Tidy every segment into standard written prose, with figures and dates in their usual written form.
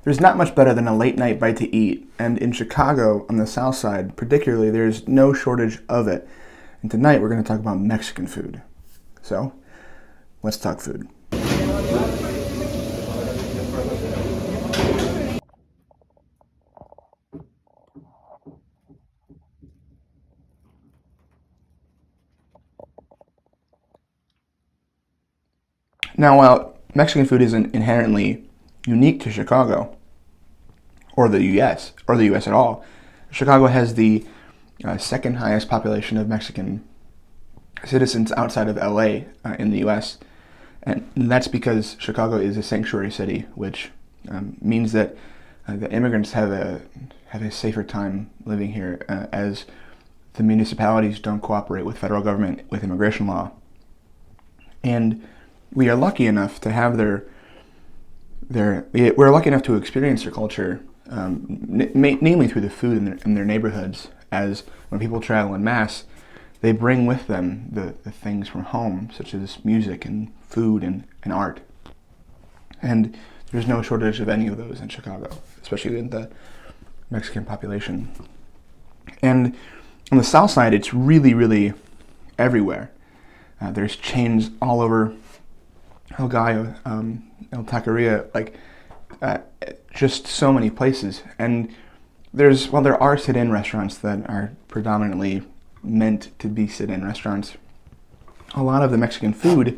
There's not much better than a late night bite to eat, and in Chicago, on the south side particularly, there's no shortage of it. And tonight we're going to talk about Mexican food. So, let's talk food. Now, while Mexican food isn't inherently unique to Chicago, or the U.S. At all, Chicago has the second highest population of Mexican citizens outside of LA in the U.S., and that's because Chicago is a sanctuary city, which means that the immigrants have a safer time living here, as the municipalities don't cooperate with federal government with immigration law, and we are lucky enough to have we're lucky enough to experience their culture, namely through the food in their neighborhoods. As when people travel en masse, they bring with them the things from home, such as music and food and art. And there's no shortage of any of those in Chicago, especially in the Mexican population. And on the south side, it's really, really everywhere. There's chains all over El Gallo, El Taqueria, just so many places. And there are sit-in restaurants that are predominantly meant to be sit-in restaurants, a lot of the Mexican food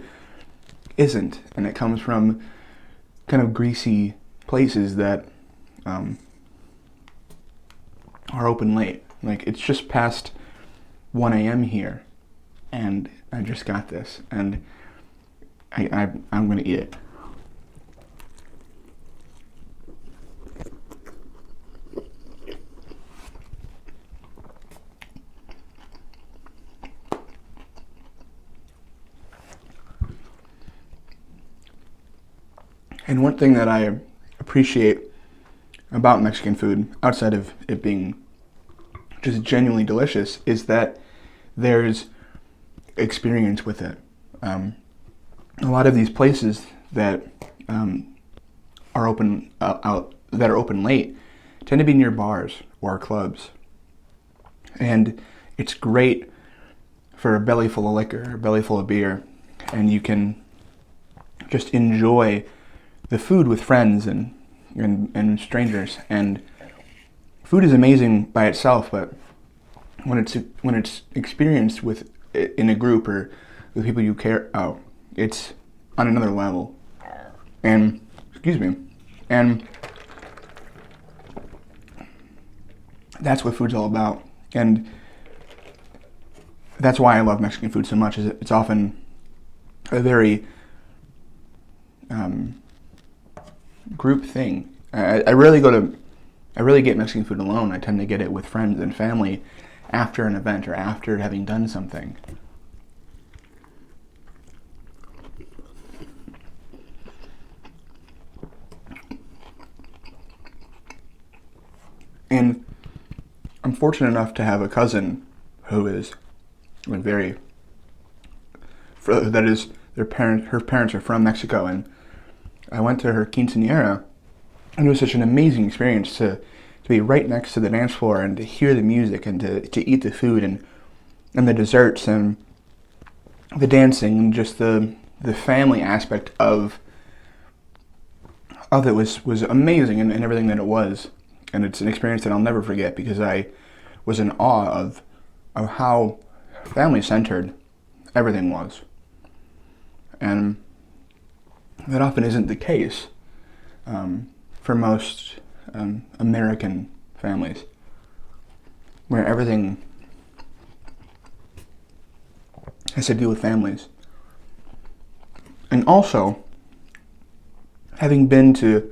isn't, and it comes from kind of greasy places that are open late. Like, it's just past 1 a.m. here, and I just got this, and I'm going to eat it. And one thing that I appreciate about Mexican food, outside of it being just genuinely delicious, is that there's experience with it. A lot of these places that are open that are open late tend to be near bars or clubs, and it's great for a belly full of liquor, a belly full of beer, and you can just enjoy the food with friends and strangers. And food is amazing by itself, but when it's experienced in a group or with people you care about, it's on another level. And that's what food's all about. And that's why I love Mexican food so much. Is it's often a very group thing. I rarely get Mexican food alone. I tend to get it with friends and family after an event or after having done something. And I'm fortunate enough to have a cousin who is her parents are from Mexico, and I went to her quinceañera, and it was such an amazing experience to be right next to the dance floor and to hear the music and to eat the food and the desserts and the dancing, and just the family aspect of it was amazing, and everything that it was. And it's an experience that I'll never forget, because I was in awe of how family-centered everything was. And that often isn't the case for most American families, where everything has to do with families. And also, having been to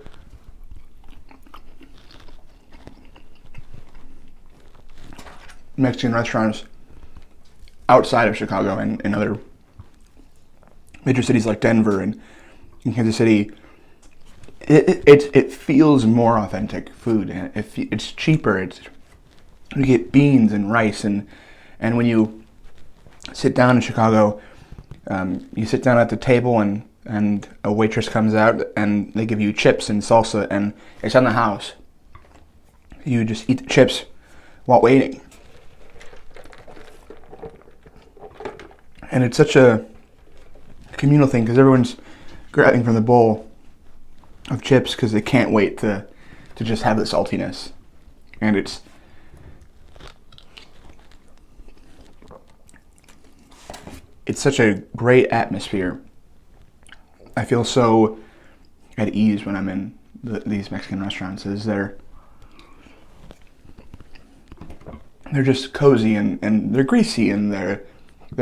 Mexican restaurants outside of Chicago and in other major cities like Denver and Kansas City, it feels more authentic food. It's cheaper. You get beans and rice, and when you sit down in Chicago, you sit down at the table, and and a waitress comes out and they give you chips and salsa, and it's on the house. You just eat the chips while waiting. And it's such a communal thing because everyone's grabbing from the bowl of chips because they can't wait to just have the saltiness. And it's such a great atmosphere. I feel so at ease when I'm in these Mexican restaurants. They're just cozy and they're greasy and they're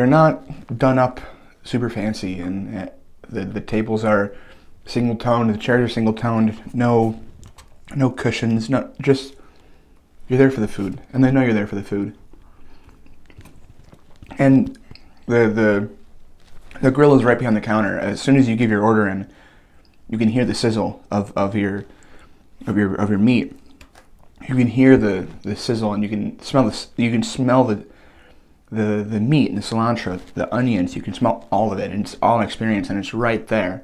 not done up super fancy, and the tables are single toned, the chairs are single toned, no cushions, just you're there for the food, and they know you're there for the food. And the grill is right behind the counter. As soon as you give your order in, you can hear the sizzle of your meat. You can hear the sizzle, and you can smell the meat and the cilantro, the onions. You can smell all of it, and it's all an experience, and it's right there,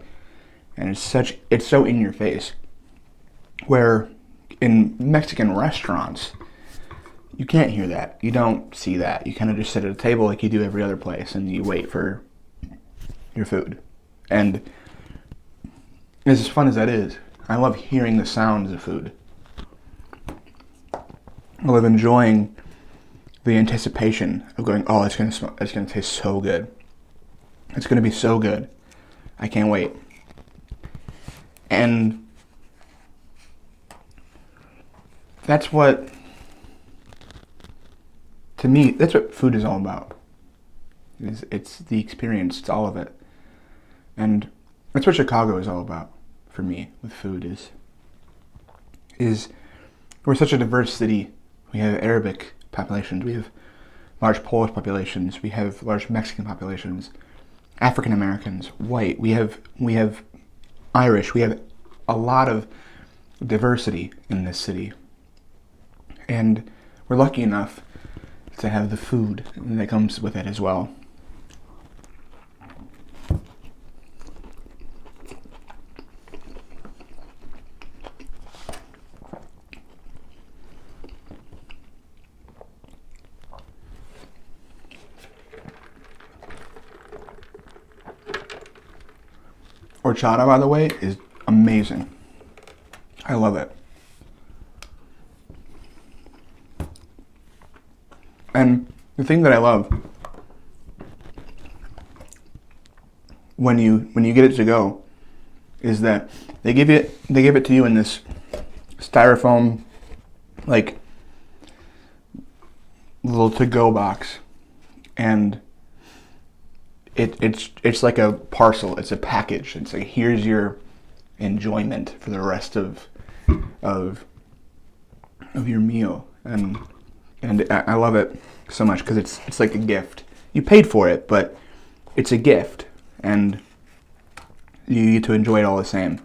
and it's so in your face. Where in Mexican restaurants, you can't hear that. You don't see that. You kind of just sit at a table like you do every other place, and you wait for your food. And as fun as that is, I love hearing the sounds of food. I love enjoying the anticipation of going, oh, it's gonna taste so good. It's gonna be so good. I can't wait. And that's what, to me, that's what food is all about. It's the experience. It's all of it. And that's what Chicago is all about for me with food is we're such a diverse city. We have Arabic populations, we have large Polish populations, we have large Mexican populations, African Americans, white, we have Irish, we have a lot of diversity in this city. And we're lucky enough to have the food that comes with it as well. Horchata, by the way, is amazing. I love it. And the thing that I love when you get it to go is that they give it to you in this styrofoam like little to-go box, and it's like a parcel. It's a package. It's like, here's your enjoyment for the rest of your meal, and I love it so much because it's like a gift. You paid for it, but it's a gift, and you get to enjoy it all the same.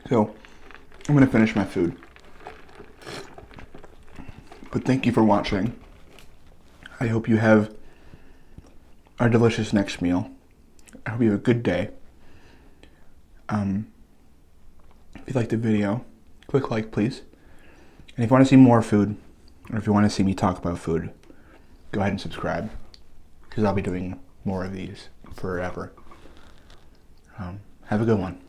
So, I'm going to finish my food. But thank you for watching. I hope you have a delicious next meal. I hope you have a good day. If you liked the video, click like, please. And if you want to see more food, or if you want to see me talk about food, go ahead and subscribe, because I'll be doing more of these forever. Have a good one.